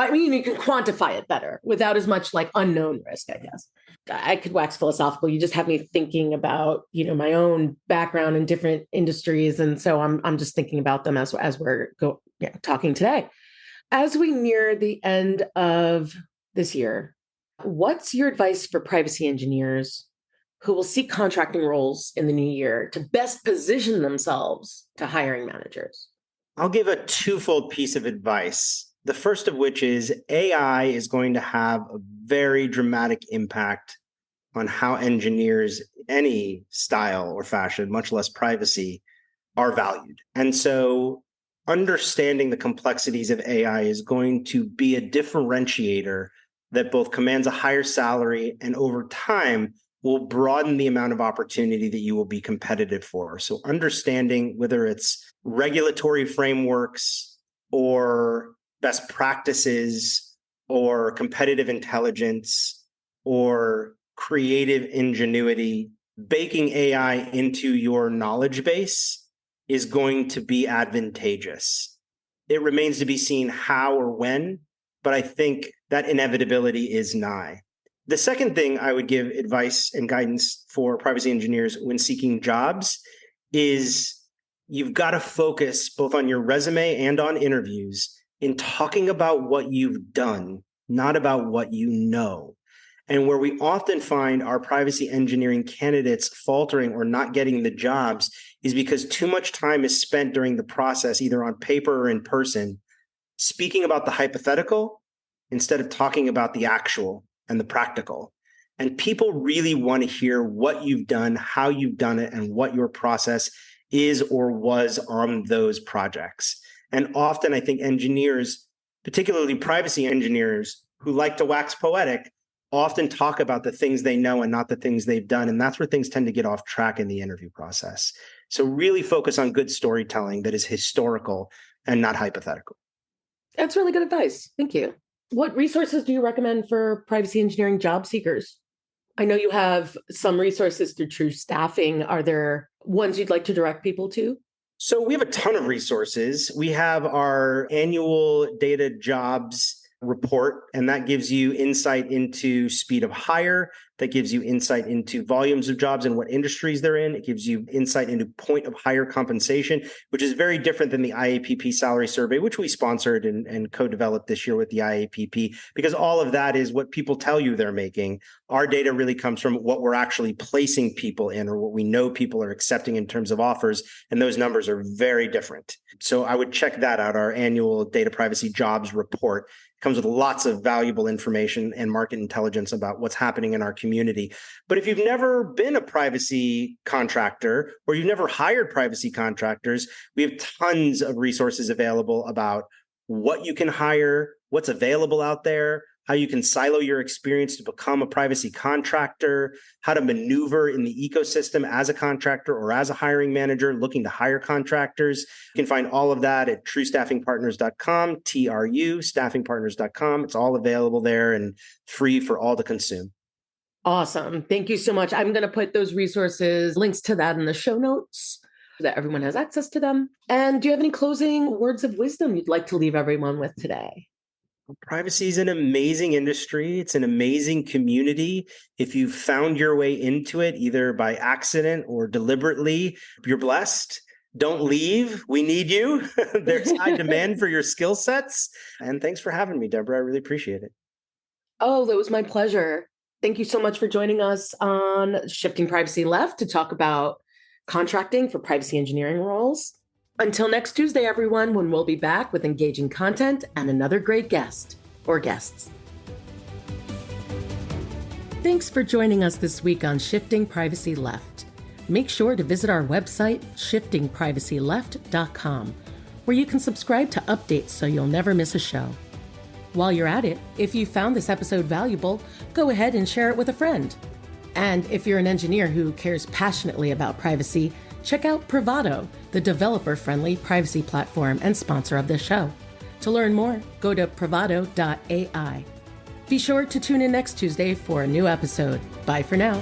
quantify it better without as much like unknown risk, I guess. I could wax philosophical. You just have me thinking about, my own background in different industries. And so I'm just thinking about them as we're talking today. As we near the end of this year, what's your advice for privacy engineers who will seek contracting roles in the new year to best position themselves to hiring managers? I'll give a twofold piece of advice. The first of which is AI is going to have a very dramatic impact on how engineers, any style or fashion, much less privacy, are valued. And so understanding the complexities of AI is going to be a differentiator that both commands a higher salary and over time will broaden the amount of opportunity that you will be competitive for. So understanding whether it's regulatory frameworks or best practices or competitive intelligence or creative ingenuity, baking AI into your knowledge base is going to be advantageous. It remains to be seen how or when, but I think that inevitability is nigh. The second thing I would give advice and guidance for privacy engineers when seeking jobs is you've got to focus both on your resume and on interviews in talking about what you've done, not about what you know. And where we often find our privacy engineering candidates faltering or not getting the jobs is because too much time is spent during the process, either on paper or in person, speaking about the hypothetical instead of talking about the actual and the practical. And people really want to hear what you've done, how you've done it, and what your process is or was on those projects. And often I think engineers, particularly privacy engineers who like to wax poetic, often talk about the things they know and not the things they've done. And that's where things tend to get off track in the interview process. So really focus on good storytelling that is historical and not hypothetical. That's really good advice. Thank you. What resources do you recommend for privacy engineering job seekers? I know you have some resources through True Staffing. Are there ones you'd like to direct people to? So we have a ton of resources. We have our annual data jobs report, and that gives you insight into speed of hire. That gives you insight into volumes of jobs and what industries they're in. It gives you insight into point of hire compensation, which is very different than the IAPP salary survey, which we sponsored and co-developed this year with the IAPP, because all of that is what people tell you they're making. Our data really comes from what we're actually placing people in or what we know people are accepting in terms of offers. And those numbers are very different. So I would check that out, our annual data privacy jobs report. It comes with lots of valuable information and market intelligence about what's happening in our community. But if you've never been a privacy contractor or you've never hired privacy contractors, we have tons of resources available about what you can hire, what's available out there, how you can silo your experience to become a privacy contractor, how to maneuver in the ecosystem as a contractor or as a hiring manager looking to hire contractors. You can find all of that at truestaffingpartners.com, TRU, staffingpartners.com. It's all available there and free for all to consume. Awesome. Thank you so much. I'm going to put those resources, links to that in the show notes so that everyone has access to them. And do you have any closing words of wisdom you'd like to leave everyone with today? Privacy is an amazing industry. It's an amazing community. If you found your way into it, either by accident or deliberately, you're blessed. Don't leave. We need you. There's high demand for your skill sets. And thanks for having me, Deborah. I really appreciate it. Oh, that was my pleasure. Thank you so much for joining us on Shifting Privacy Left to talk about contracting for privacy engineering roles. Until next Tuesday, everyone, when we'll be back with engaging content and another great guest or guests. Thanks for joining us this week on Shifting Privacy Left. Make sure to visit our website, shiftingprivacyleft.com, where you can subscribe to updates so you'll never miss a show. While you're at it, if you found this episode valuable, go ahead and share it with a friend. And if you're an engineer who cares passionately about privacy, check out Privado, the developer-friendly privacy platform and sponsor of this show. To learn more, go to privado.ai. Be sure to tune in next Tuesday for a new episode. Bye for now.